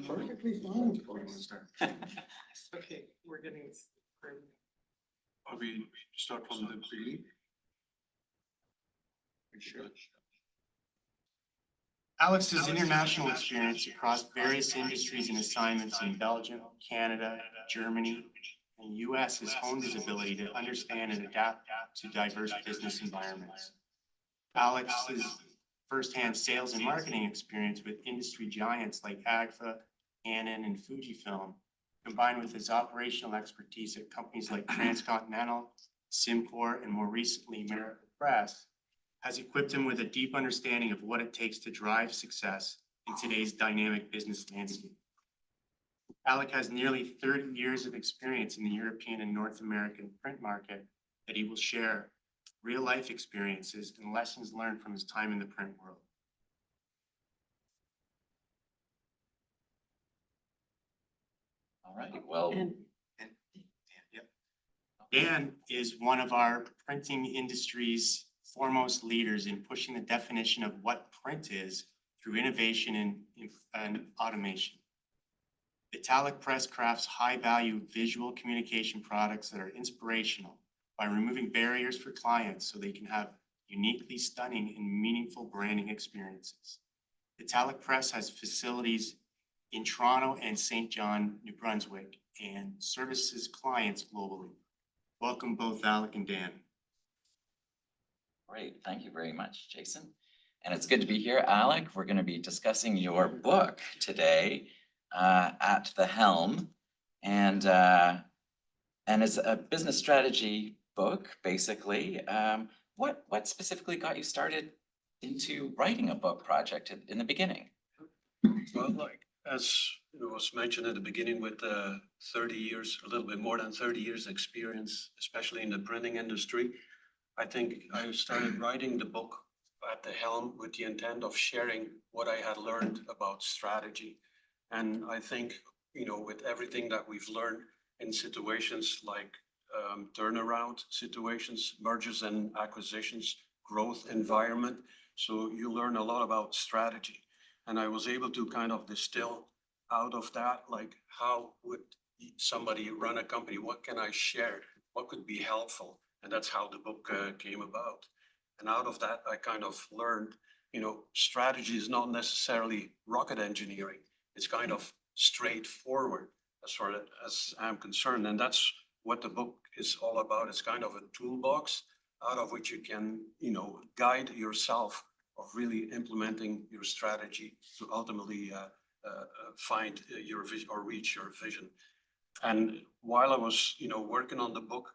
Perfectly fine. Okay, we're getting. Are we start from the beginning? Sure. Alex's international experience across various industries and assignments in Belgium, Canada, Germany, and US has honed his ability to understand and adapt to diverse business environments. Alex's firsthand sales and marketing experience with industry giants like Agfa, Canon, and Fujifilm, combined with his operational expertise at companies like Transcontinental, Simcor, and more recently American Press, has equipped him with a deep understanding of what it takes to drive success in today's dynamic business landscape. Alec has nearly 30 years of experience in the European and North American print market that he will share real-life experiences and lessons learned from his time in the print world. All right, well. Dan is one of our printing industry's foremost leaders in pushing the definition of what print is through innovation and automation. Alec Press crafts high-value visual communication products that are inspirational by removing barriers for clients so they can have uniquely stunning and meaningful branding experiences. Alec Press has facilities in Toronto and St. John, New Brunswick, and services clients globally. Welcome both Alec and Dan. Great, thank you very much, Jason. And it's good to be here, Alec. We're going to be discussing your book today, At the Helm, and it's a business strategy book, basically. What specifically got you started into writing a book project in the beginning? Well, like as it was mentioned at the beginning, with 30 years, a little bit more than 30 years experience, especially in the printing industry, I think I started writing the book At the Helm with the intent of sharing what I had learned about strategy. And I think, with everything that we've learned in situations like turnaround situations, mergers and acquisitions, growth environment, so you learn a lot about strategy. And I was able to kind of distill out of that, like, how would somebody run a company? What can I share? What could be helpful? And that's how the book came about. And out of that, I kind of learned, strategy is not necessarily rocket engineering. It's kind of straightforward as far as I'm concerned. And that's what the book is all about. It's kind of a toolbox out of which you can, guide yourself of really implementing your strategy to ultimately find your vision or reach your vision. And while I was, working on the book,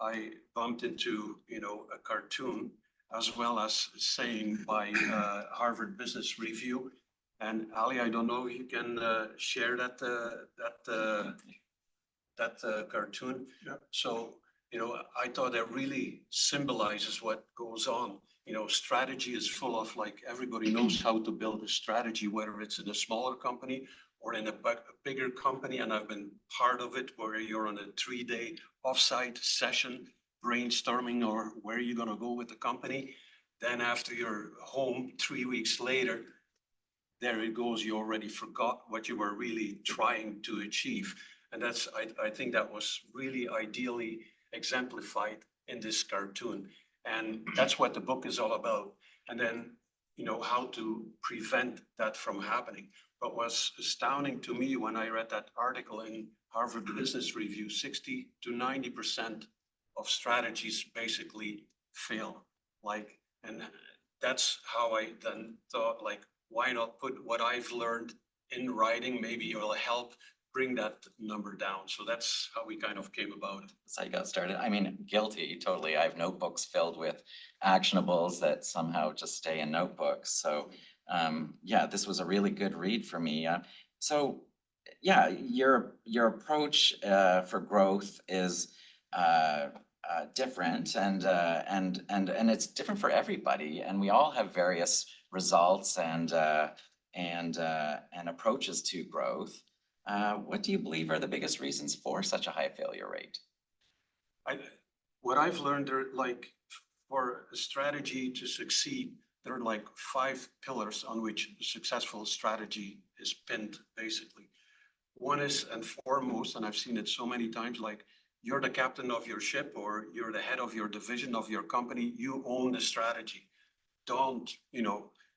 I bumped into, a cartoon, as well as saying by Harvard Business Review. And Ali, I don't know if you can share that cartoon. Yeah. So, I thought that really symbolizes what goes on. Strategy is full of, like, everybody knows how to build a strategy, whether it's in a smaller company or in a bigger company. And I've been part of it, where you're on a 3-day offsite session, brainstorming or where you're going to go with the company. Then after you're home 3 weeks later, there it goes, you already forgot what you were really trying to achieve. And that's, I think that was really ideally exemplified in this cartoon. And that's what the book is all about. And then, how to prevent that from happening. What was astounding to me when I read that article in Harvard Business Review, 60 to 90% of strategies basically fail. And that's how I then thought, why not put what I've learned in writing? Maybe it will help bring that number down. So that's how we kind of came about it. That's how you got started. I mean, guilty, totally. I have notebooks filled with actionables that somehow just stay in notebooks. So this was a really good read for me. Your approach for growth is different, and it's different for everybody. And we all have various results and approaches to growth. What do you believe are the biggest reasons for such a high failure rate? What I've learned, for a strategy to succeed, there are like 5 pillars on which a successful strategy is pinned, basically. One is, and foremost, and I've seen it so many times, like you're the captain of your ship or you're the head of your division of your company, you own the strategy. Don't,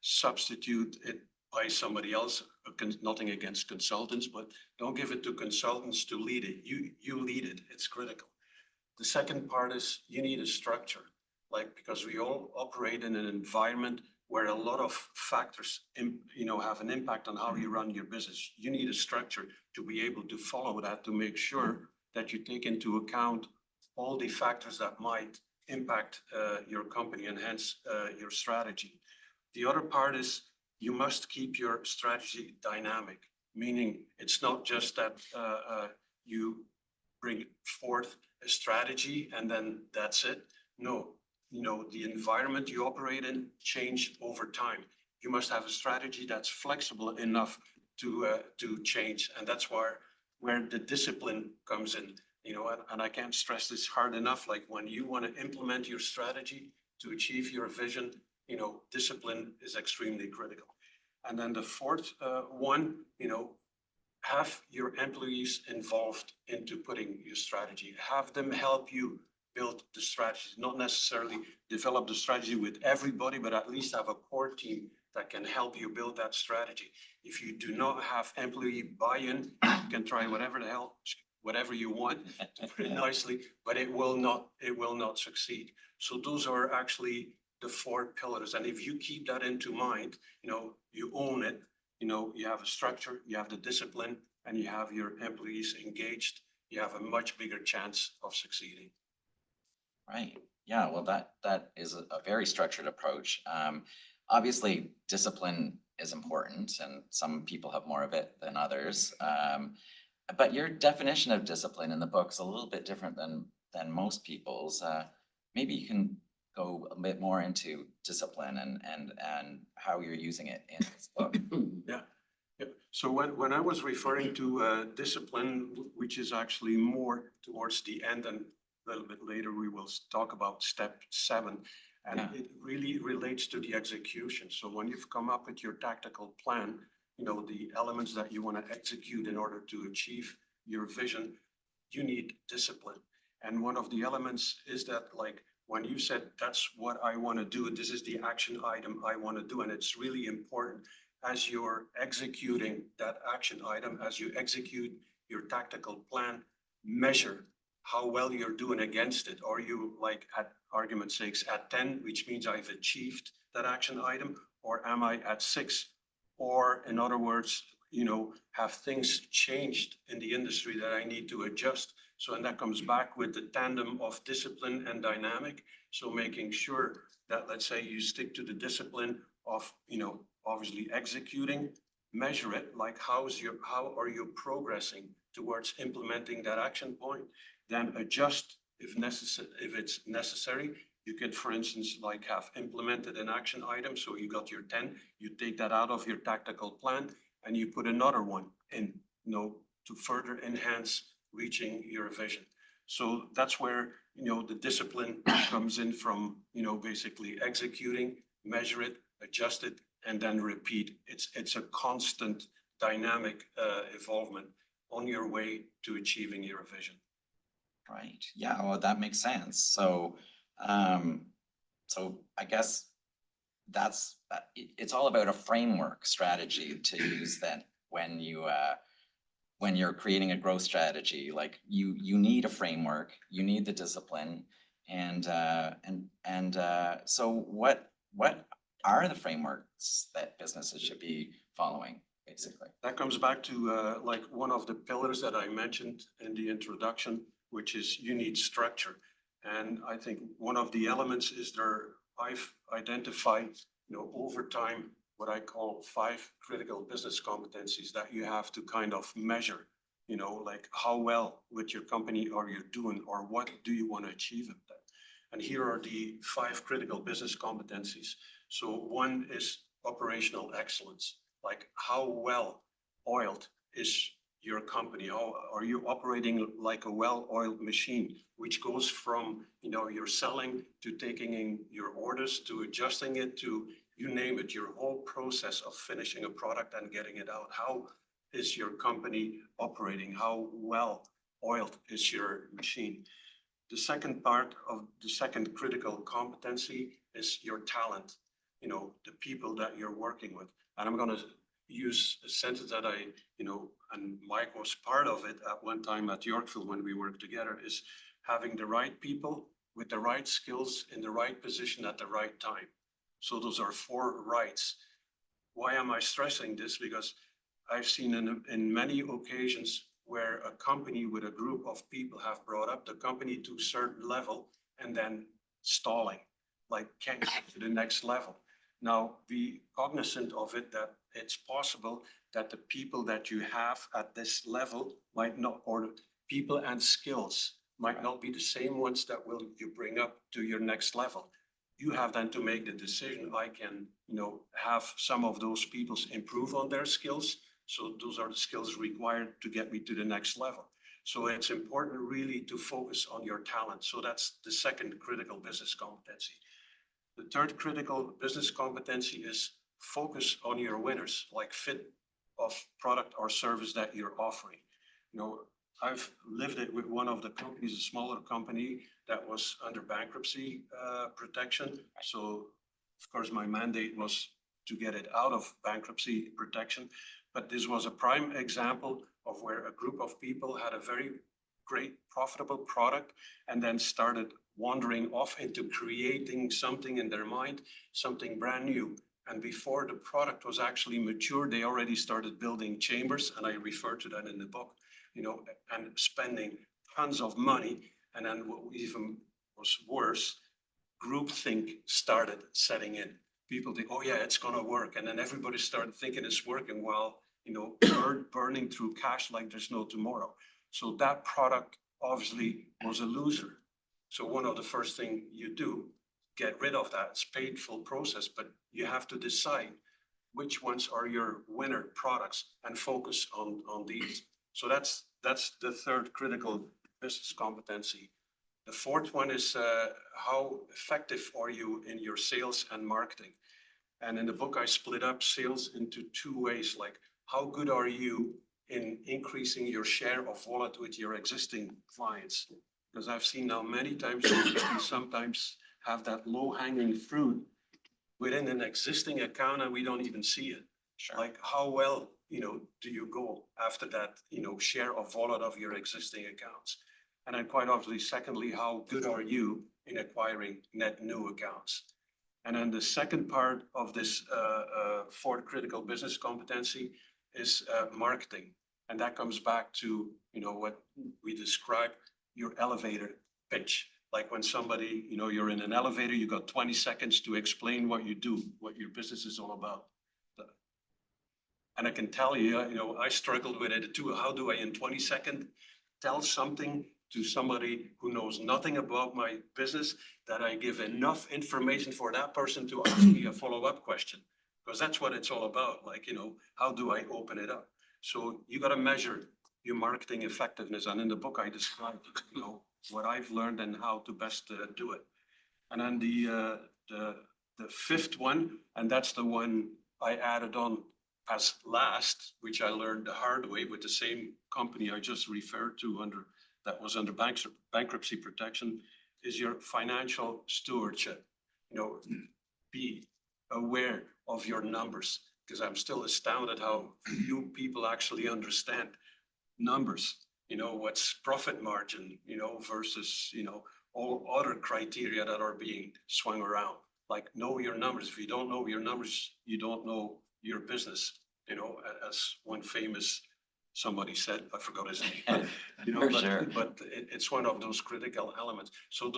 substitute it by somebody else. Nothing against consultants, but don't give it to consultants to lead it. You lead it. It's critical. The second part is you need a structure, like because we all operate in an environment where a lot of factors, have an impact on how you run your business. You need a structure to be able to follow that, to make sure that you take into account all the factors that might impact your company and hence your strategy. The other part is you must keep your strategy dynamic, meaning it's not just that you bring forth a strategy and then that's it. No, the environment you operate in change over time. You must have a strategy that's flexible enough to change, and that's where the discipline comes in. And I can't stress this hard enough. Like when you want to implement your strategy to achieve your vision, discipline is extremely critical. And then the fourth one, have your employees involved into putting your strategy. Have them help you build the strategy, not necessarily develop the strategy with everybody, but at least have a core team that can help you build that strategy. If you do not have employee buy-in, you can try whatever you want, to put it nicely, but it will not succeed. So those are actually the 4 pillars. And if you keep that into mind, you own it, you have a structure, you have the discipline, and you have your employees engaged, you have a much bigger chance of succeeding. Right. Yeah, well, that is a very structured approach. Obviously, discipline is important, and some people have more of it than others. But your definition of discipline in the book is a little bit different than most people's. Maybe you can go a bit more into discipline and how you're using it in this book. Yeah. So when I was referring to discipline, which is actually more towards the end, and a little bit later we will talk about step 7, and it really relates to the execution. So when you've come up with your tactical plan, the elements that you want to execute in order to achieve your vision, you need discipline. And one of the elements is that, like, when you said, that's what I want to do, this is the action item I want to do. And it's really important as you're executing that action item, as you execute your tactical plan, measure how well you're doing against it. Are you, like, at argument's sake, at 10, which means I've achieved that action item, or am I at 6? Or in other words, have things changed in the industry that I need to adjust? So, and that comes back with the tandem of discipline and dynamic. So making sure that, let's say, you stick to the discipline of, obviously executing, measure it, like how are you progressing towards implementing that action point? Then adjust if it's necessary. You could, for instance, like have implemented an action item. So you got your 10, you take that out of your tactical plan and you put another one in, to further enhance reaching your vision. So that's where, the discipline comes in from, basically executing, measure it, adjust it, and then repeat. It's a constant dynamic evolvement on your way to achieving your vision. Right. Yeah, well, that makes sense. So I guess that's it's all about a framework strategy to use then when you're creating a growth strategy. Like you need a framework, you need the discipline, and so what are the frameworks that businesses should be following, basically? That comes back to like one of the pillars that I mentioned in the introduction, which is you need structure. And I think one of the elements is I've identified, over time, what I call 5 critical business competencies that you have to kind of measure, like how well with your company are you doing, or what do you want to achieve with that? And here are the 5 critical business competencies. So one is operational excellence, like how well oiled is your company? How are you operating like a well-oiled machine, which goes from, your selling to taking in your orders, to adjusting it, to you name it, your whole process of finishing a product and getting it out. How is your company operating? How well oiled is your machine? The second part of the second critical competency is your talent, the people that you're working with. And I'm going to use a sentence that and Mike was part of it at one time at Yorkville when we worked together, is having the right people with the right skills in the right position at the right time. So those are 4 rights. Why am I stressing this? Because I've seen in many occasions where a company with a group of people have brought up the company to a certain level and then stalling, like can't get to the next level. Now, be cognizant of it that it's possible that the people that you have at this level might not, or the people and skills might not be the same ones that will you bring up to your next level. You have then to make the decision. I can, have some of those people improve on their skills. So those are the skills required to get me to the next level. So it's important really to focus on your talent. So that's the second critical business competency. The third critical business competency is focus on your winners, like fit of product or service that you're offering. I've lived it with one of the companies, a smaller company that was under bankruptcy protection. So of course, my mandate was to get it out of bankruptcy protection. But this was a prime example of where a group of people had a very great, profitable product and then started wandering off into creating something in their mind, something brand new. And before the product was actually mature, they already started building chambers, and I refer to that in the book, and spending tons of money. And then what even was worse, groupthink started setting in. People think, oh yeah, it's gonna work. And then everybody started thinking it's working while, burning through cash like there's no tomorrow. So that product obviously was a loser. So one of the first things you do, get rid of that. It's a painful process, but you have to decide which ones are your winner products and focus on these. So that's the third critical business competency. The fourth one is how effective are you in your sales and marketing? And in the book, I split up sales into 2 ways, like how good are you in increasing your share of wallet with your existing clients? Because I've seen now many times we sometimes have that low-hanging fruit within an existing account and we don't even see it. Sure. Like how well, do you go after that, share of wallet of your existing accounts? And then quite obviously, secondly, how good are you in acquiring net new accounts? And then the second part of this fourth critical business competency is marketing. And that comes back to, what we describe, your elevator pitch. Like when somebody, you're in an elevator, you got 20 seconds to explain what you do, what your business is all about. And I can tell you, I struggled with it too. How do I in 20 seconds tell something to somebody who knows nothing about my business that I give enough information for that person to ask me a follow-up question? Because that's what it's all about. Like, how do I open it up? So you got to measure your marketing effectiveness. And in the book, I describe, what I've learned and how to best do it. And then the fifth one, and that's the one I added on as last, which I learned the hard way with the same company I just referred to that was under bankruptcy protection, is your financial stewardship. Be aware of your numbers, because I'm still astounded how few people actually understand numbers. What's profit margin, versus, all other criteria that are being swung around. Like know your numbers. If you don't know your numbers, you don't know your business, as one famous somebody said, I forgot his name. For sure. But it's one of those critical elements. So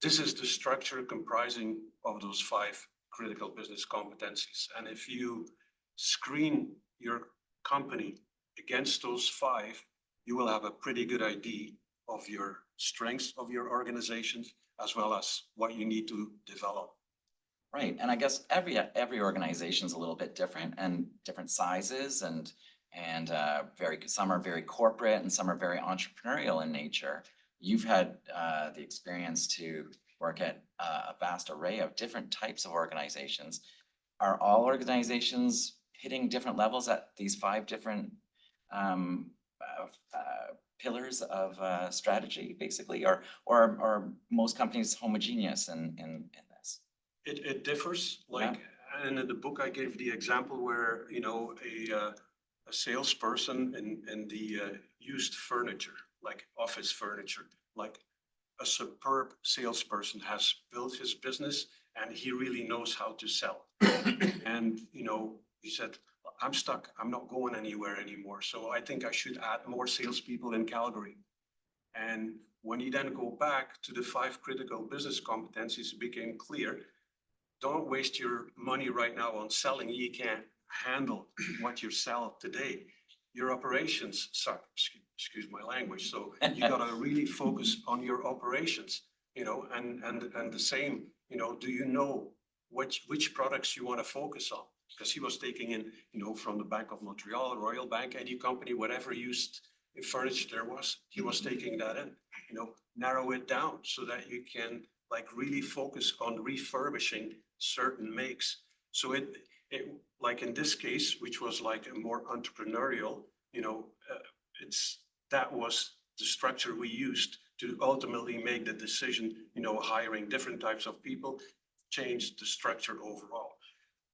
this is the structure comprising of those 5 critical business competencies. And if you screen your company against those 5, you will have a pretty good idea of your strengths of your organizations, as well as what you need to develop. Right, and I guess every organization is a little bit different and different sizes and some are very corporate and some are very entrepreneurial in nature. You've had the experience to work at a vast array of different types of organizations. Are all organizations hitting different levels at these 5 different pillars of strategy, basically, or are most companies homogeneous in this? It differs, like, and in the book I gave the example where, you know, a salesperson in the used furniture, like office furniture, like a superb salesperson has built his business and he really knows how to sell. And, you know, he said, I'm stuck, I'm not going anywhere anymore. So I think I should add more salespeople in Calgary. And when you then go back to the 5 critical business competencies, it became clear, don't waste your money right now on selling. You can't handle what you sell today. Your operations suck, excuse my language. So you gotta really focus on your operations, you know, and the same, you know, do you know which products you want to focus on? Because he was taking in, you know, from the Bank of Montreal, Royal Bank, any company, whatever used furniture there was, he was taking that in, you know, narrow it down so that you can like really focus on refurbishing certain makes. So it like in this case, which was like a more entrepreneurial, you know, that was the structure we used to ultimately make the decision, you know, hiring different types of people, change the structure overall.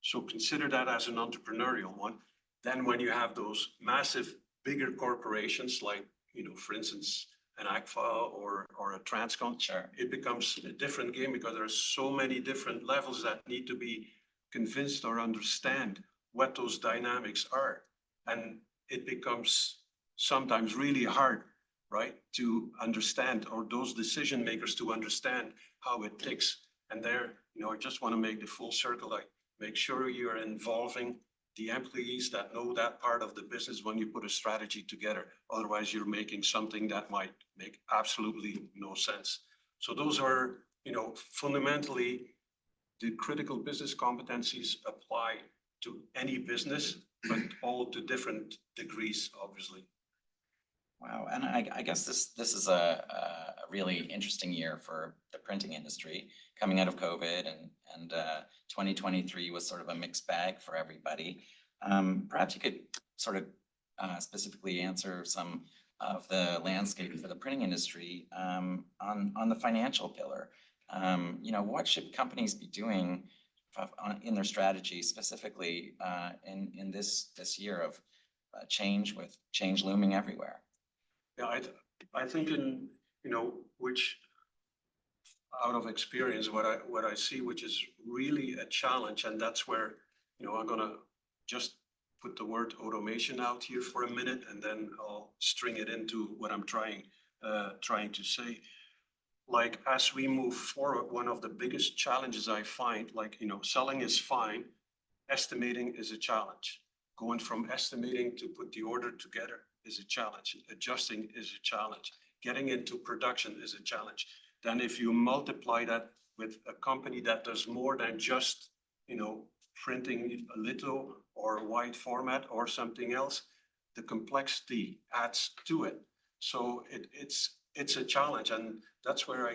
So consider that as an entrepreneurial one. Then when you have those massive, bigger corporations, like, you know, for instance, an ACFA or a Transcon, Sure. it becomes a different game because there are so many different levels that need to be convinced or understand what those dynamics are. And it becomes sometimes really hard, right, to understand, or those decision makers to understand how it ticks. And there, you know, I just want to make the full circle, like make sure you're involving the employees that know that part of the business when you put a strategy together. Otherwise, you're making something that might make absolutely no sense. So those are, you know, fundamentally the critical business competencies apply to any business, but all to different degrees, obviously. Wow, and I guess this is a really interesting year for the printing industry coming out of COVID, and 2023 was sort of a mixed bag for everybody. Perhaps you could sort of specifically answer some of the landscape for the printing industry on the financial pillar. You know, what should companies be doing in their strategy specifically in this year of change, with change looming everywhere? Yeah, I think in, you know, which out of experience, what I see, which is really a challenge, and that's where, you know, I'm gonna just put the word automation out here for a minute, and then I'll string it into what I'm trying to say. Like, as we move forward, one of the biggest challenges I find, like, you know, selling is fine, estimating is a challenge. Going from estimating to put the order together is a challenge. Adjusting is a challenge. Getting into production is a challenge. Then if you multiply that with a company that does more than just, you know, printing a little or wide format or something else, the complexity adds to it. So it's a challenge, and that's where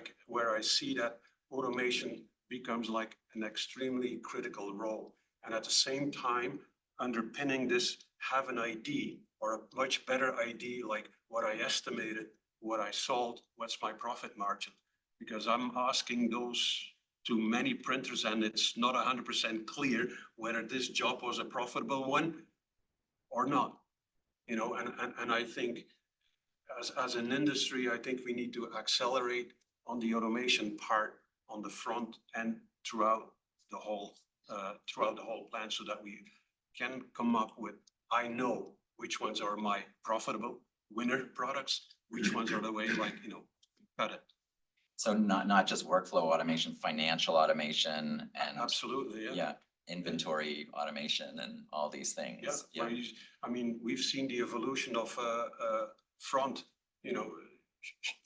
I see that automation becomes like an extremely critical role. And at the same time, underpinning this, have an ID, or a much better ID, like what I estimated, what I sold, what's my profit margin? Because I'm asking those to many printers, and it's not 100% clear whether this job was a profitable one or not. You know, and I think as an industry, I think we need to accelerate on the automation part on the front and throughout the whole plan, so that we can come up with, I know which ones are my profitable winner products, which ones are the way, like, you know, cut it. So not just workflow automation, financial automation, and Absolutely, yeah. yeah, inventory automation and all these things. Yeah, I mean, we've seen the evolution of front, you know,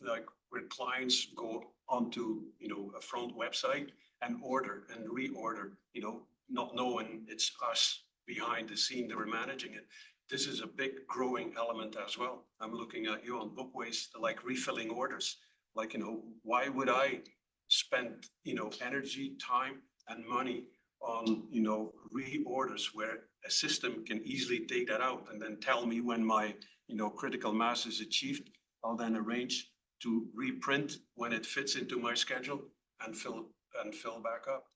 like where clients go onto, you know, a front website and order and reorder, you know, not knowing it's us behind the scene that we're managing it. This is a big growing element as well. I'm looking at you on Bookways, like refilling orders. Like, you know, why would I spend, energy, time and money on, reorders where a system can easily take that out and then tell me when my, critical mass is achieved. I'll then arrange to reprint when it fits into my schedule and fill back up,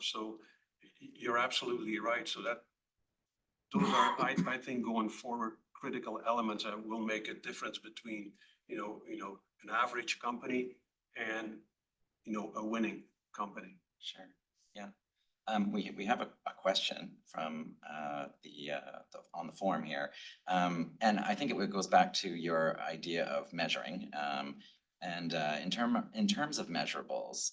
so you're absolutely right. So those are, I think, going forward, critical elements that will make a difference between, an average company and, a winning company. Sure, yeah. We have a question from on the forum here. And I think it goes back to your idea of measuring. And in terms of measurables,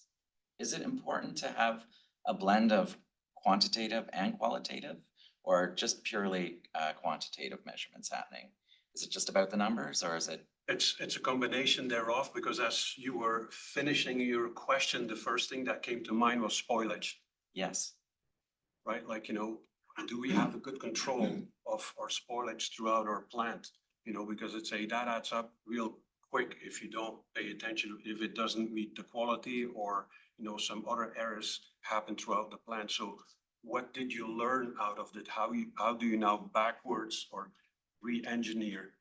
is it important to have a blend of quantitative and qualitative, or just purely quantitative measurements happening? Is it just about the numbers, or is it? It's a combination thereof, because as you were finishing your question, the first thing that came to mind was spoilage. Yes. Right? Like, do we have a good control of our spoilage throughout our plant? Because that adds up real quick if you don't pay attention, if it doesn't meet the quality, or, some other errors happen throughout the plant. So what did you learn out of it? How do you now backwards or re-engineer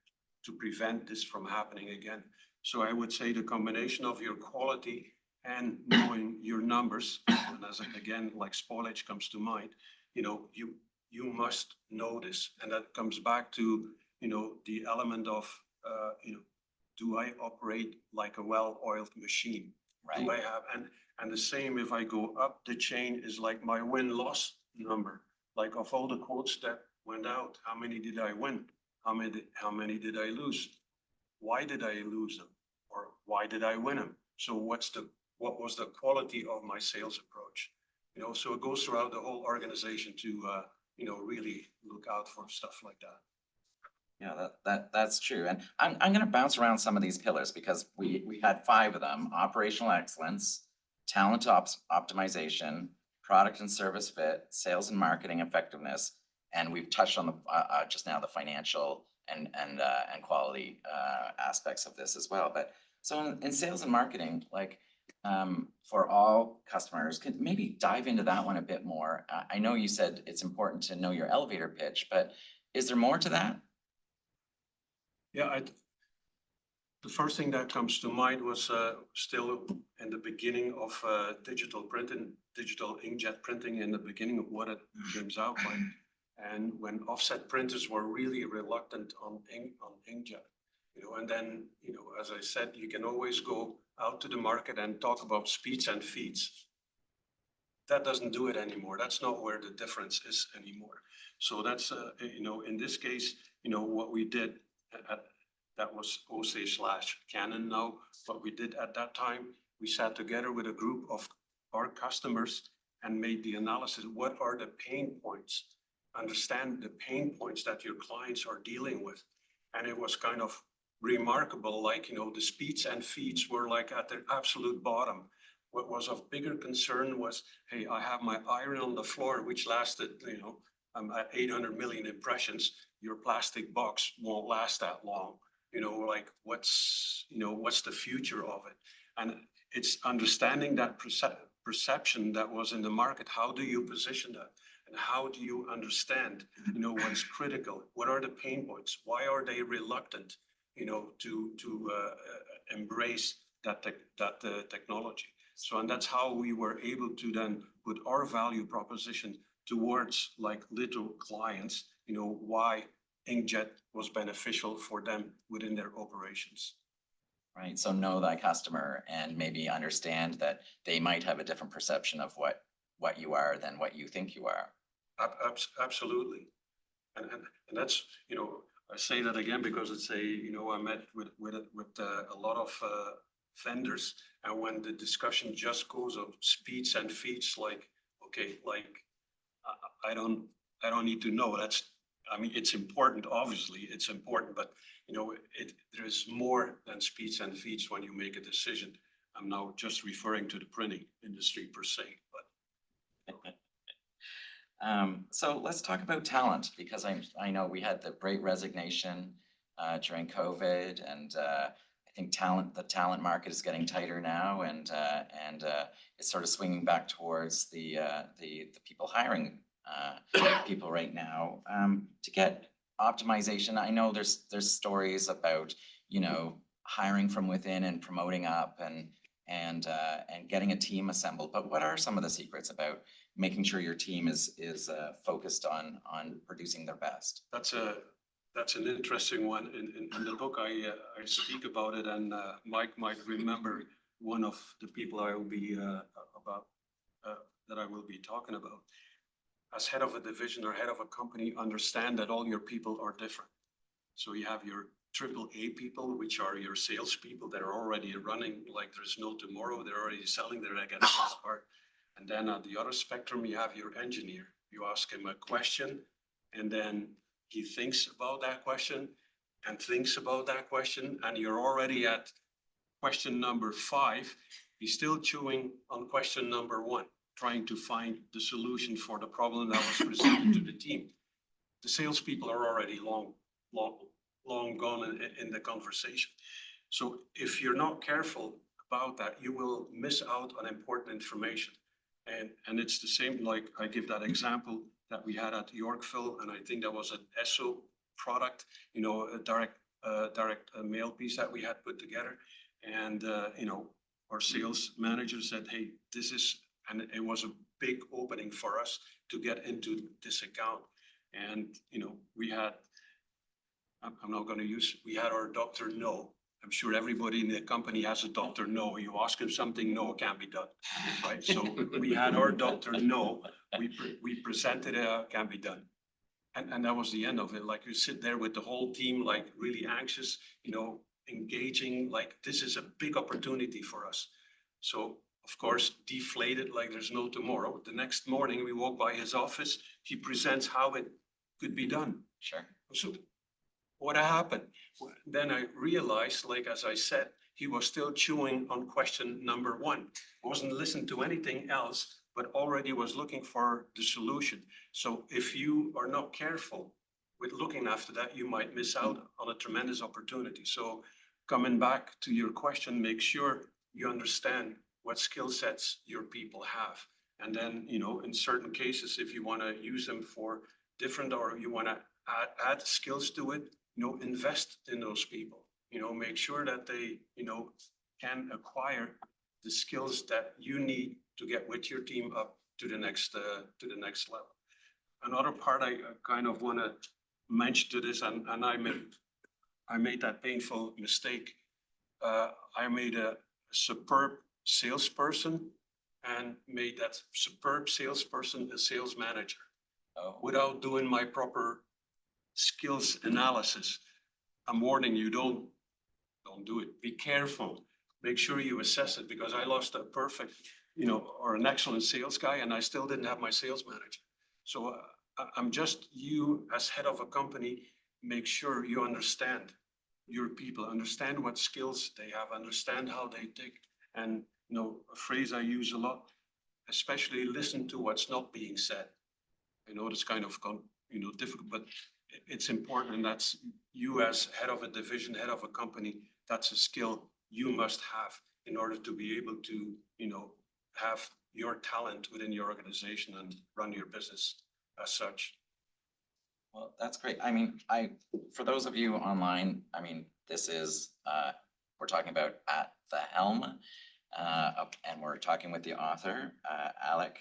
to prevent this from happening again? So I would say the combination of your quality and knowing your numbers, and as again, like spoilage comes to mind, you must know this. And that comes back to, the element of, do I operate like a well-oiled machine? Right. Do I have, and the same, if I go up the chain, is like my win-loss number. Like, of all the quotes that went out, how many did I win? How many did I lose? Why did I lose them? Or why did I win them? So what was the quality of my sales approach? So it goes throughout the whole organization to, really look out for stuff like that. Yeah, that's true. And I'm going to bounce around some of these pillars, because we had 5 of them: operational excellence, talent optimization, product and service fit, sales and marketing effectiveness, and we've touched on the just now the financial and quality aspects of this as well. But so in sales and marketing, like, for all customers, could maybe dive into that one a bit more. I know you said it's important to know your elevator pitch, but is there more to that? Yeah, the first thing that comes to mind was still in the beginning of digital printing, digital inkjet printing, in the beginning of what it turns out like. And when offset printers were really reluctant on inkjet, and then, as I said, you can always go out to the market and talk about speeds and feeds. That doesn't do it anymore. That's not where the difference is anymore. So that's, in this case, what we did, that was OC/Canon now. What we did at that time, we sat together with a group of our customers and made the analysis. What are the pain points? Understand the pain points that your clients are dealing with. And it was kind of remarkable, like, the speeds and feeds were like at their absolute bottom. What was of bigger concern was, hey, I have my iron on the floor, which lasted, I'm at 800 million impressions. Your plastic box won't last that long. Like, what's the future of it? And it's understanding that perception that was in the market. How do you position that? And how do you understand, what's critical? What are the pain points? Why are they reluctant, to embrace that technology? So, and that's how we were able to then put our value proposition towards, like, little clients, why inkjet was beneficial for them within their operations. Right. So know thy customer, and maybe understand that they might have a different perception of what you are than what you think you are. Absolutely. And that's, I say that again because it's I met with a lot of vendors, and when the discussion just goes of speeds and feeds, like, okay, like, I don't need to know. It's important, obviously it's important, but there is more than speeds and feeds when you make a decision. I'm now just referring to the printing industry per se, but. So let's talk about talent, because I know we had the great resignation during COVID, and I think the talent market is getting tighter now, and it's sort of swinging back towards the people hiring people right now. To get optimization, I know there's stories about, you know, hiring from within and promoting up and getting a team assembled. But what are some of the secrets about making sure your team is focused on producing their best? That's an interesting one. In the book, I speak about it, and Mike might remember one of the people I will be that I will be talking about. As head of a division or head of a company, understand that all your people are different. So you have your AAA people, which are your salespeople that are already running like there's no tomorrow. They're already selling their egg at this part. And then at the other spectrum, you have your engineer. You ask him a question, and then he thinks about that question and thinks about that question, and you're already at question number 5. He's still chewing on question number 1, trying to find the solution for the problem that was presented to the team. The salespeople are already long gone in the conversation. So if you're not careful about that, you will miss out on important information. And it's the same, like I give that example that we had at Yorkville, and I think that was an ESSO product, you know, a direct mail piece that we had put together. And, you know, our sales manager said, hey, this is, and it was a big opening for us to get into this account. And, you know, we had, I'm not going to use, we had our doctor no. I'm sure everybody in the company has a doctor no. You ask him something, no, it can't be done, right? So we had our doctor no. We presented it, can't be done. And that was the end of it. Like you sit there with the whole team, like really anxious, you know, engaging, like this is a big opportunity for us. So of course, deflated like there's no tomorrow. The next morning we walk by his office, he presents how it could be done. Sure. So what happened? Then I realized, like, as I said, he was still chewing on question number 1. Wasn't listening to anything else, but already was looking for the solution. So if you are not careful with looking after that, you might miss out on a tremendous opportunity. So coming back to your question, make sure you understand what skill sets your people have. And then, you know, in certain cases, if you want to use them for different, or you want to add skills to it, you know, invest in those people, you know, make sure that they, you know, can acquire the skills that you need to get with your team up to the next level. Another part I kind of want to mention to this, and I made that painful mistake. I made a superb salesperson and made that superb salesperson a sales manager without doing my proper skills analysis. I'm warning you, don't do it. Be careful. Make sure you assess it, because I lost a perfect, you know, or an excellent sales guy, and I still didn't have my sales manager. So I'm just, you as head of a company, make sure you understand your people, understand what skills they have, understand how they think. And, you know, a phrase I use a lot, especially listen to what's not being said. I know it's kind of, you know, difficult, but it's important. And that's, you as head of a division, head of a company, that's a skill you must have in order to be able to, you know, have your talent within your organization and run your business as such. Well, that's great. I mean, for those of you online, I mean, this is, we're talking about At the Helm, and we're talking with the author, Alec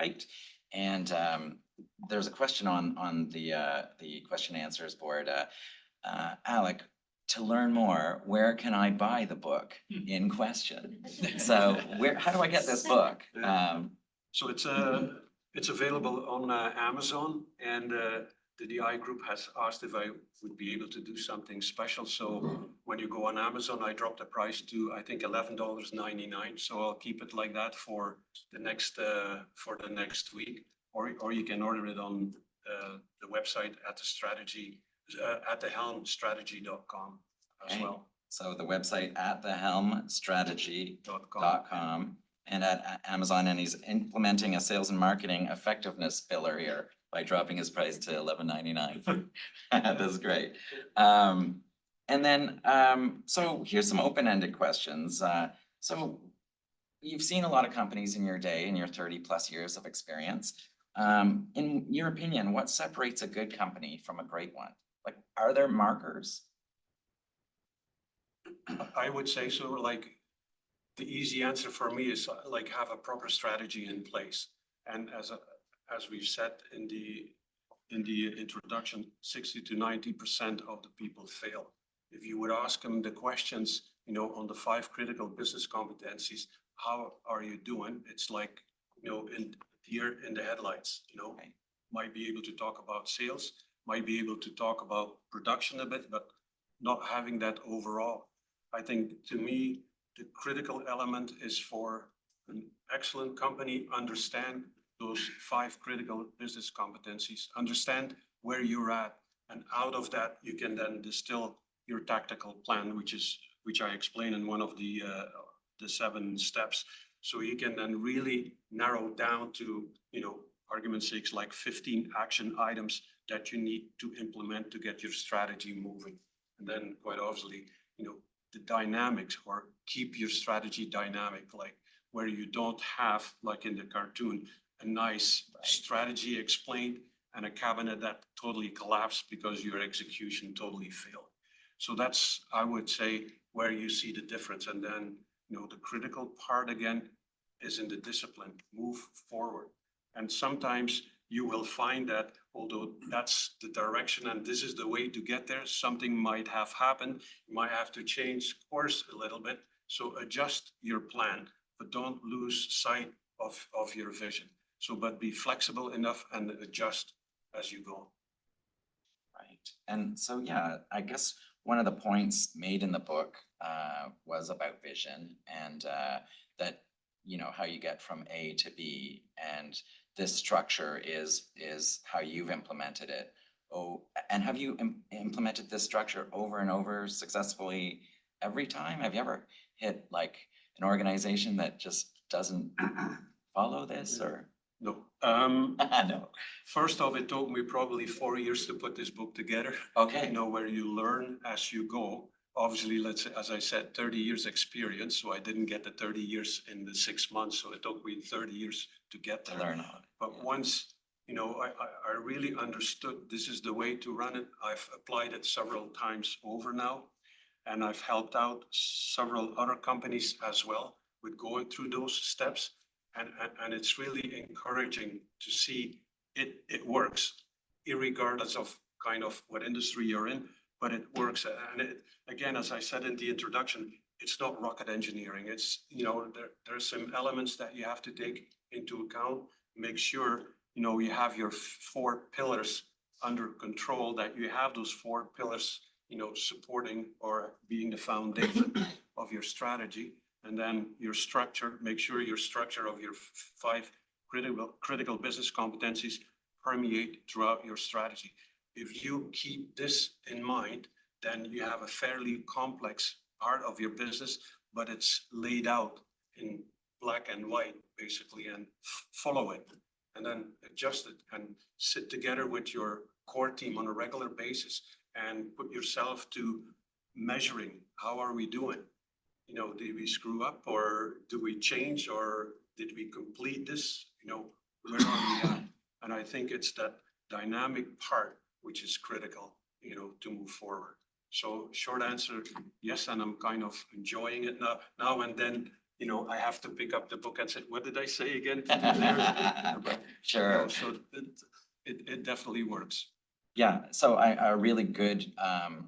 Couckuyt. And there's a question on the question answers board. Alec, to learn more, where can I buy the book in question? So how do I get this book? So it's available on Amazon, and the DI group has asked if I would be able to do something special. So when you go on Amazon, I dropped the price to, I think, $11.99. So I'll keep it like that for the next week, or you can order it on the website at thehelmstrategy.com as well. So the website atthehelmstrategy.com, and at Amazon, and he's implementing a sales and marketing effectiveness pillar here by dropping his price to $11.99. That's great. And And then, so here's some open-ended questions. So you've seen a lot of companies in your day, in your 30+ years of experience. In your opinion, what separates a good company from a great one? Like, are there markers? I would say so, like, the easy answer for me is like have a proper strategy in place. And as we've said in the introduction, 60 to 90% of the people fail. If you would ask them the questions, you know, on the 5 critical business competencies, how are you doing? It's like, you know, in deer in the headlights, you know, Okay. might be able to talk about sales, might be able to talk about production a bit, but not having that overall. I think to me, the critical element is for an excellent company, understand those 5 critical business competencies, understand where you're at, and out of that, you can then distill your tactical plan, which I explain in one of the 7 steps. So you can then really narrow down to, you know, argument's sake, like 15 action items that you need to implement to get your strategy moving. And then quite obviously, you know, the dynamics, or keep your strategy dynamic, like where you don't have, like in the cartoon, a nice strategy explained and a cabinet that totally collapsed because your execution totally failed. So that's, I would say, where you see the difference. And then, you know, the critical part again is in the discipline, move forward. And sometimes you will find that although that's the direction and this is the way to get there, something might have happened. You might have to change course a little bit. So adjust your plan, but don't lose sight of your vision. So, but be flexible enough and adjust as you go. Right. And so, yeah, I guess one of the points made in the book was about vision and that, you know, how you get from A to B, and this structure is how you've implemented it. Oh, and have you implemented this structure over and over successfully every time? Have you ever hit like an organization that just doesn't follow this, or? No. No. First off, it took me probably 4 years to put this book together. Okay. You know, where you learn as you go. Obviously, let's say, as I said, 30 years experience. So I didn't get the 30 years in the 6 months. So it took me 30 years to get To there. learn all. But once, you know, I really understood this is the way to run it. I've applied it several times over now. And I've helped out several other companies as well with going through those steps. And it's really encouraging to see it works, irregardless of kind of what industry you're in, but it works. And it, again, as I said in the introduction, it's not rocket engineering. It's, you know, there's some elements that you have to take into account, make sure, you know, you have your 4 pillars under control, that you have those 4 pillars, you know, supporting or being the foundation of your strategy. And then your structure, make sure your structure of your 5 critical business competencies permeate throughout your strategy. If you keep this in mind, then you have a fairly complex part of your business, but it's laid out in black and white, basically, and follow it. And then adjust it and sit together with your core team on a regular basis and put yourself to measuring, how are we doing? You know, did we screw up, or do we change, or did we complete this? You know, where are we at? And I think it's that dynamic part which is critical, you know, to move forward. So short answer, yes, and I'm kind of enjoying it now and then. You know, I have to pick up the book and say, what did I say again? Sure. So it definitely works. Yeah, so a really good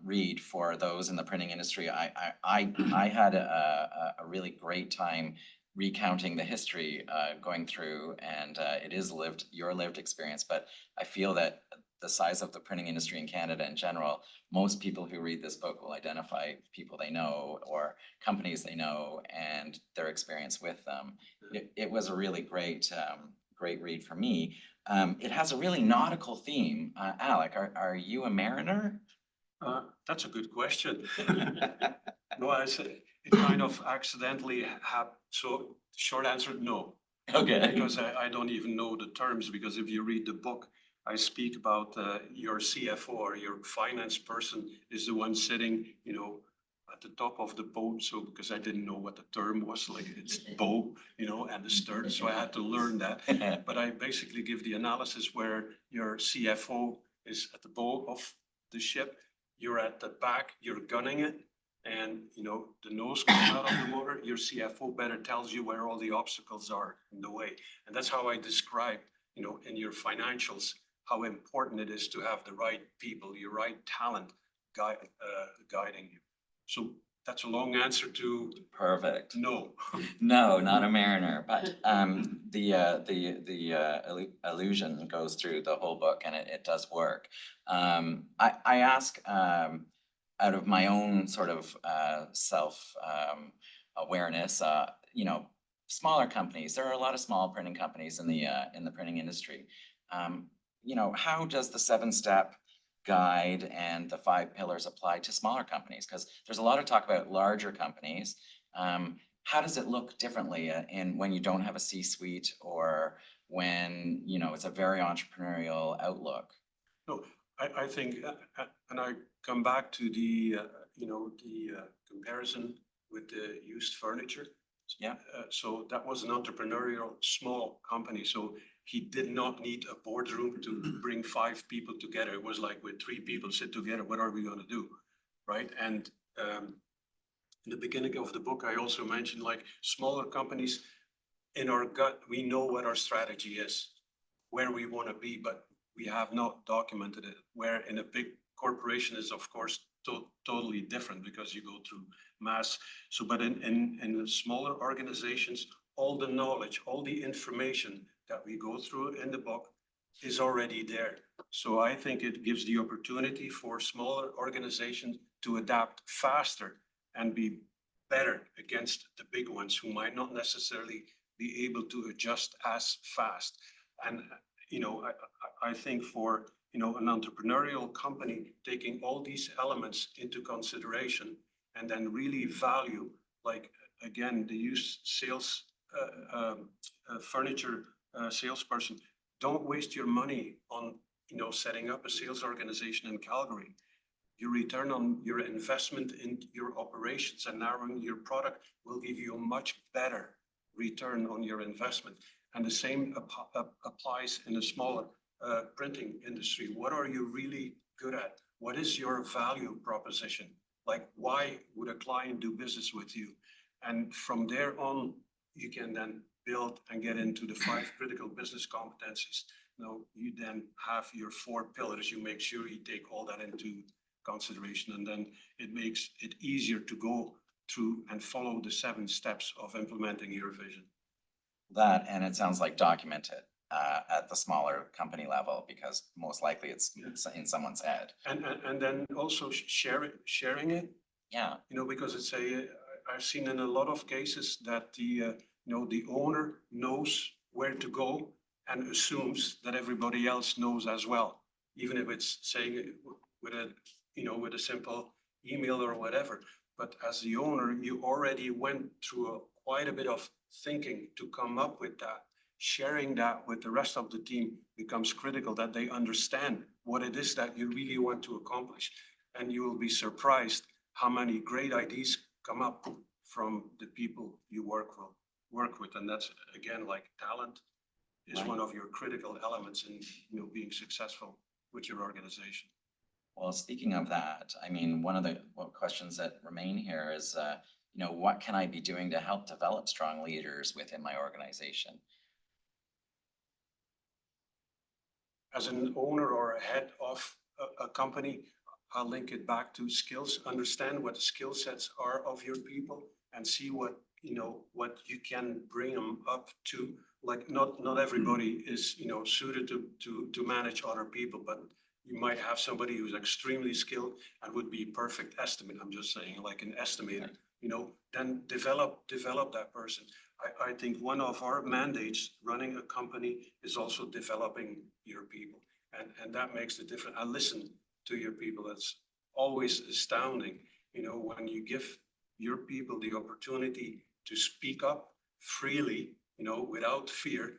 read for those in the printing industry. I had a really great time recounting the history going through, and it is your lived experience. But I feel that the size of the printing industry in Canada in general, most people who read this book will identify people they know or companies they know and their experience with them. It was a really great read for me. It has a really nautical theme. Alec, are you a mariner? That's a good question. No, I say it kind of accidentally happened. So short answer, no. Okay. Because I don't even know the terms, because if you read the book, I speak about your CFO or your finance person is the one sitting, at the top of the boat. So because I didn't know what the term was, like it's bow, and the stern. So I had to learn that. But I basically give the analysis where your CFO is at the bow of the ship. You're at the back, you're gunning it. And, the nose comes out of the water, your CFO better tells you where all the obstacles are in the way. And that's how I describe, in your financials, how important it is to have the right people, your right talent guiding you. So that's a long answer to Perfect. no. No, not a mariner, but illusion goes through the whole book, and it does work. I ask out of my own sort of self awareness, smaller companies. There are a lot of small printing companies in the printing industry. How does the 7-step guide and the 5 pillars apply to smaller companies? Because there's a lot of talk about larger companies. How does it look differently when you don't have a C-suite, or when it's a very entrepreneurial outlook? No, I think, and I come back to the comparison with the used furniture. Yeah. So that was an entrepreneurial small company. So he did not need a boardroom to bring 5 people together. It was like, with 3 people sit together, what are we going to do? Right. And in the beginning of the book, I also mentioned, like, smaller companies, in our gut, we know what our strategy is, where we want to be, but we have not documented it. Where in a big corporation is, of course, totally different, because you go through mass. So, but in the smaller organizations, all the knowledge, all the information that we go through in the book is already there. So I think it gives the opportunity for smaller organizations to adapt faster and be better against the big ones, who might not necessarily be able to adjust as fast. And I think for an entrepreneurial company, taking all these elements into consideration, and then really value, like, again, the used sales furniture salesperson. Don't waste your money on setting up a sales organization in Calgary. Your return on your investment in your operations and narrowing your product will give you a much better return on your investment. And the same applies in a smaller printing industry. What are you really good at? What is your value proposition? Like, why would a client do business with you? And from there on, you can then build and get into the 5 critical business competencies. You then have your 4 pillars. You make sure you take all that into consideration, and then it makes it easier to go through and follow the 7 steps of implementing your vision. That, and it sounds like documented at the smaller company level, because most likely it's in someone's head. And then also sharing it. Yeah. Because I've seen in a lot of cases that the owner knows where to go and assumes that everybody else knows as well, even if it's saying it with a simple email or whatever. But as the owner, you already went through quite a bit of thinking to come up with that. Sharing that with the rest of the team becomes critical, that they understand what it is that you really want to accomplish. And you will be surprised how many great ideas come up from the people you work with. And that's, again, like, talent is Right. one of your critical elements in being successful with your organization. Well, speaking of that, I mean, one of the questions that remain here is, what can I be doing to help develop strong leaders within my organization? As an owner or a head of a company, I'll link it back to skills. Understand what the skill sets are of your people, and see what you can bring them up to. Like, not everybody is suited to manage other people, but you might have somebody who's extremely skilled and would be perfect estimate. I'm just saying, like an estimator. Then develop that person. I think one of our mandates running a company is also developing your people, and that makes the difference. I listen to your people. That's always astounding, when you give your people the opportunity to speak up freely, without fear.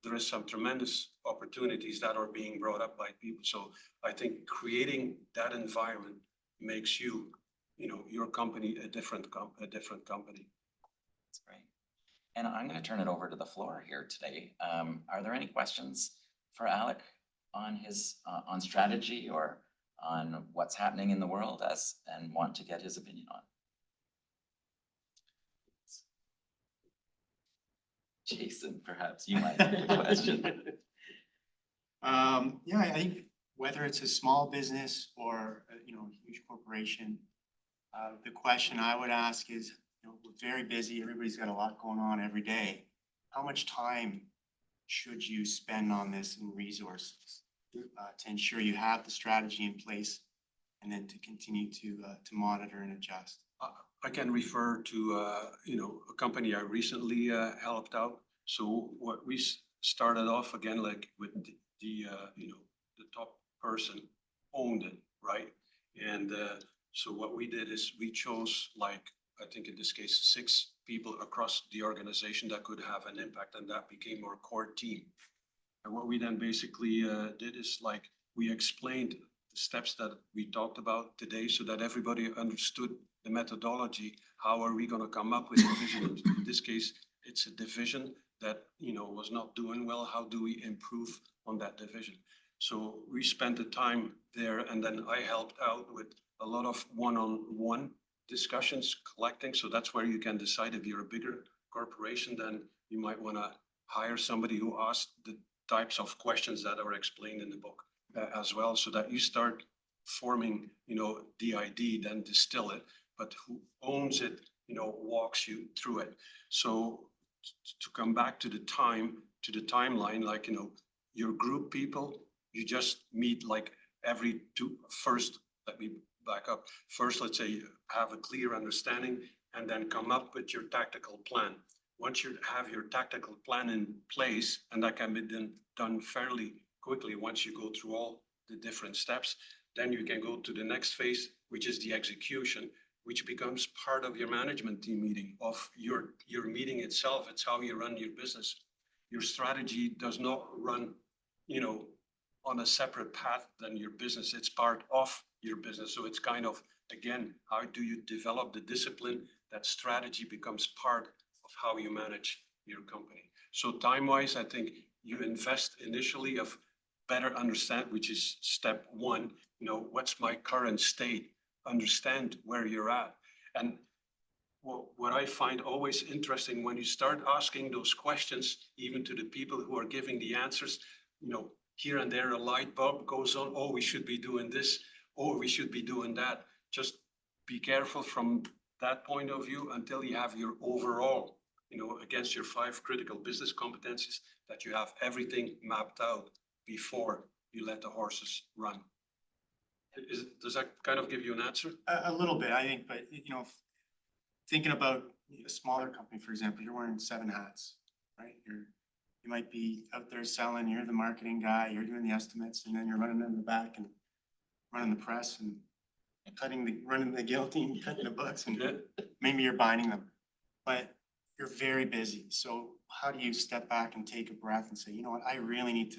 there is some tremendous opportunities that are being brought up by people. So I think creating that environment makes you, your company a different company. That's great. And I'm going to turn it over to the floor here today. Are there any questions for Alec on his, on strategy or on what's happening in the world and want to get his opinion on? Jason, perhaps you might have a question. Yeah, I think whether it's a small business or, a huge corporation, the question I would ask is, we're very busy, everybody's got a lot going on every day. How much time should you spend on this and resources to ensure you have the strategy in place and then to continue to monitor and adjust? I can refer to, a company I recently helped out. So what we started off again, like with the top person owned it, right? And so what we did is we chose, like, I think in this case, 6 people across the organization that could have an impact, and that became our core team. And what we then basically did is, like, we explained the steps that we talked about today so that everybody understood the methodology. How are we going to come up with a vision? In this case, it's a division that, was not doing well. How do we improve on that division? So we spent the time there, and then I helped out with a lot of one-on-one discussions, collecting. So that's where you can decide if you're a bigger corporation, then you might want to hire somebody who asks the types of questions that are explained in the book as well, so that you start forming, the ID, then distill it, but who owns it, walks you through it. So to come back to the timeline, like, your group people, you just meet like every first, let me back up. First, let's say you have a clear understanding and then come up with your tactical plan. Once you have your tactical plan in place, and that can be done fairly quickly once you go through all the different steps, then you can go to the next phase, which is the execution, which becomes part of your management team meeting, of your meeting itself. It's how you run your business. Your strategy does not run, on a separate path than your business. It's part of your business. So it's kind of, again, how do you develop the discipline? That strategy becomes part of how you manage your company. So time-wise, I think you invest initially of better understand, which is step 1, what's my current state? Understand where you're at. And what I find always interesting, when you start asking those questions, even to the people who are giving the answers, here and there a light bulb goes on. Oh, we should be doing this, or we should be doing that. Just be careful from that point of view until you have your overall, against your 5 critical business competencies, that you have everything mapped out before you let the horses run. Does that kind of give you an answer? A little bit, I think, but thinking about a smaller company, for example, you're wearing 7 hats, right? You might be out there selling, you're the marketing guy, you're doing the estimates, and then you're running in the back and running the press and running the guillotine, cutting the books, and maybe you're binding them. But you're very busy. So how do you step back and take a breath and say, you know what, I read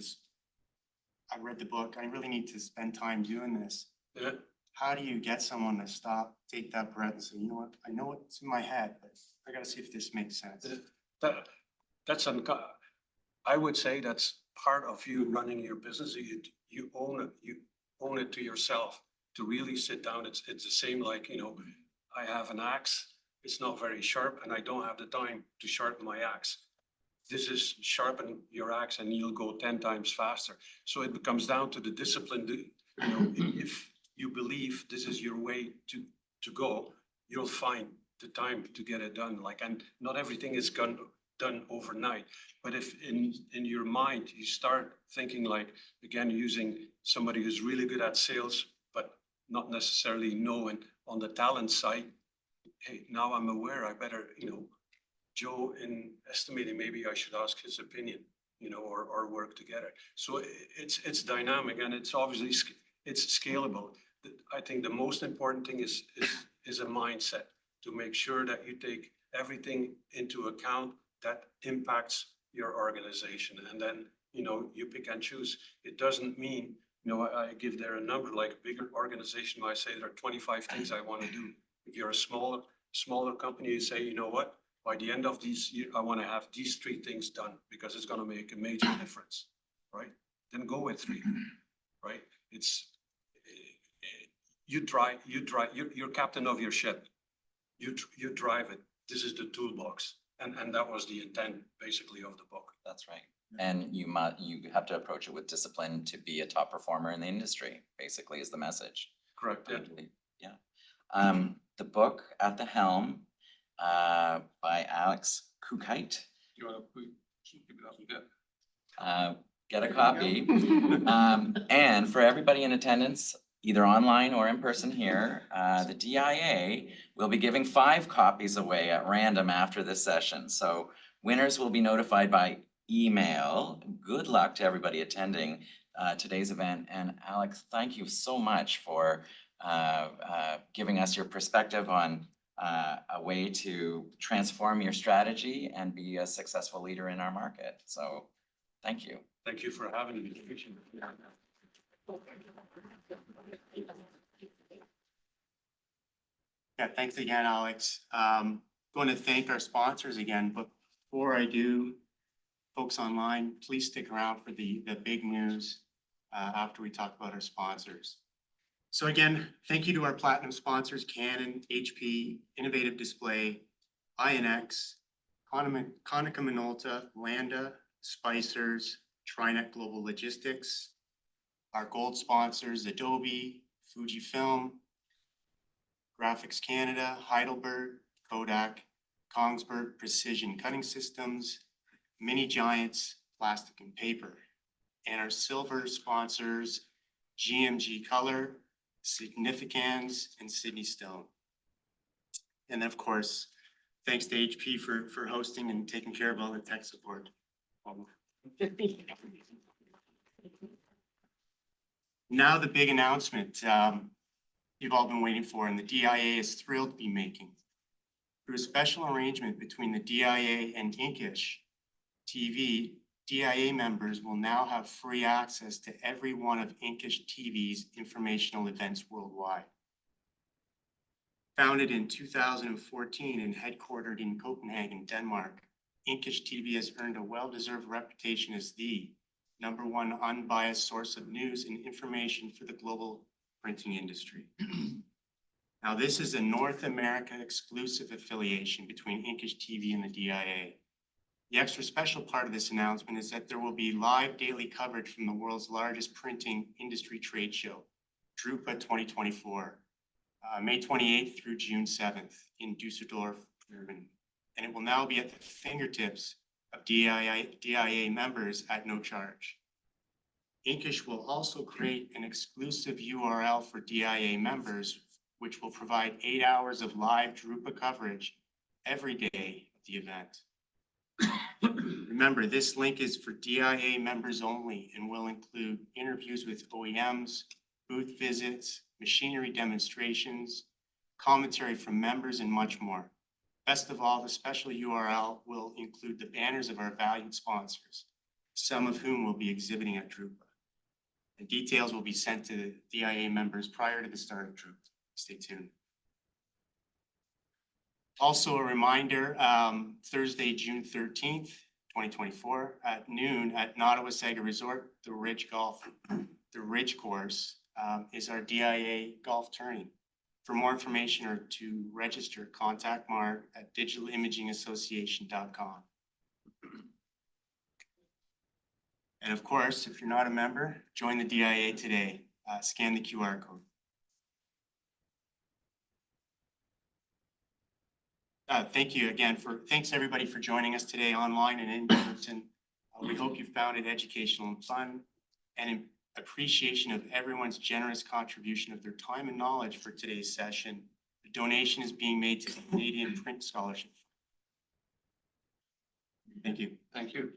the book, I really need to spend time doing this. Yeah. How do you get someone to stop, take that breath and say, you know what, I know what's in my head, but I gotta see if this makes sense. I would say that's part of you running your business. You own it to yourself, to really sit down. It's the same, like, I have an axe, it's not very sharp, and I don't have the time to sharpen my axe. This is sharpen your axe and you'll go 10 times faster. So it comes down to the discipline. If you believe this is your way to go, you'll find the time to get it done. Like, and not everything is done overnight. But if in your mind you start thinking, like, again, using somebody who's really good at sales, but not necessarily knowing on the talent side, hey, now I'm aware, I better, Joe in estimating, maybe I should ask his opinion, or work together. So it's dynamic, and it's obviously it's scalable. I think the most important thing is a mindset, to make sure that you take everything into account that impacts your organization, and then, you know, you pick and choose. It doesn't mean, you know, I give there a number, like a bigger organization might say there are 25 things I want to do. If you're a smaller company, you say, you know what, by the end of this year, I want to have these 3 things done because it's going to make a major difference, right? Then go with 3, right? It's, you're captain of your ship. You drive it. This is the toolbox. And that was the intent basically of the book. That's right. And you have to approach it with discipline to be a top performer in the industry, basically is the message. Correct. Yeah. Yeah. The book At the Helm, by Alec Couckuyt. You want to keep it up? Get a copy. And for everybody in attendance, either online or in person here, the DIA will be giving 5 copies away at random after this session. So winners will be notified by email. Good luck to everybody attending today's event. And Alex, thank you so much for giving us your perspective on a way to transform your strategy and be a successful leader in our market. So thank you. Thank you for having me. Appreciate it. Yeah, thanks again, Alex. Going to thank our sponsors again, but before I do, folks online, please stick around for the big news after we talk about our sponsors. So again, thank you to our platinum sponsors, Canon, HP, Innovative Display, INX, Konica Minolta, Landa, Spicers, Trinet Global Logistics, our gold sponsors, Adobe, Fujifilm, Graphics Canada, Heidelberg, Kodak, Kongsberg Precision Cutting Systems, Mini Giants, Plastic and Paper. And our silver sponsors, GMG Color, Significans, and Sydney Stone. And then, of course, thanks to HP for hosting and taking care of all the tech support. Now the big announcement you've all been waiting for, and the DIA is thrilled to be making. Through a special arrangement between the DIA and Inkish TV, DIA members will now have free access to every one of Inkish TV's informational events worldwide. Founded in 2014 and headquartered in Copenhagen, Denmark, Inkish TV has earned a well-deserved reputation as the #1 unbiased source of news and information for the global printing industry. Now, this is a North America exclusive affiliation between Inkish TV and the DIA. The extra special part of this announcement is that there will be live daily coverage from the world's largest printing industry trade show, Drupa 2024, May 28th through June 7th in Dusseldorf, Germany. And it will now be at the fingertips of DIA members at no charge. Inkish will also create an exclusive URL for DIA members, which will provide 8 hours of live Drupa coverage every day of the event. Remember, this link is for DIA members only and will include interviews with OEMs, booth visits, machinery demonstrations, commentary from members, and much more. Best of all, the special URL will include the banners of our valued sponsors, some of whom will be exhibiting at Drupa. The details will be sent to the DIA members prior to the start of Drupa. Stay tuned. Also a reminder, Thursday, June 13th, 2024 at noon at Nottawasaga Resort, the Ridge Course is our DIA golf tourney. For more information or to register, contact Mark at digitalimagingassociation.com. And of course, if you're not a member, join the DIA today. Scan the QR code. Thank you again thanks everybody for joining us today online and in person. We hope you found it educational and fun, and in appreciation of everyone's generous contribution of their time and knowledge for today's session. The donation is being made to the Canadian Print Scholarship. Thank you. Thank you.